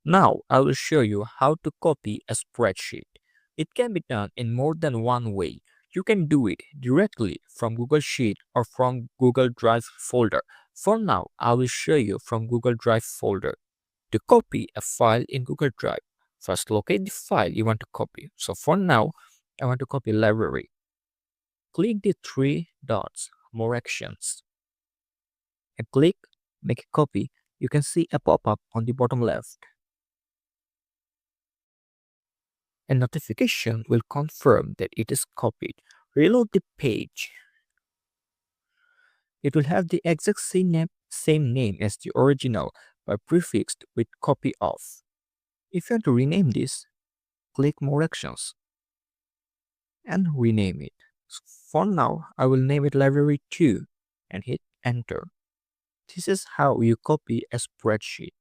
Now I will show you how to copy a spreadsheet. It can be done in more than one way. You can do it directly from Google Sheet or from Google Drive folder. For now, I will show you from Google Drive folder. To copy a file in Google Drive, first locate the file you want to copy. So for now, I want to copy library. Click the three dots, more actions, and click make a copy. You can see a pop-up on the bottom left. A notification will confirm that it is copied. Reload the page. It will have the exact same name as the original but prefixed with copy of. If you want to rename this, click more actions and rename it. For now, I will name it library 2 and hit enter. This is how you copy a spreadsheet.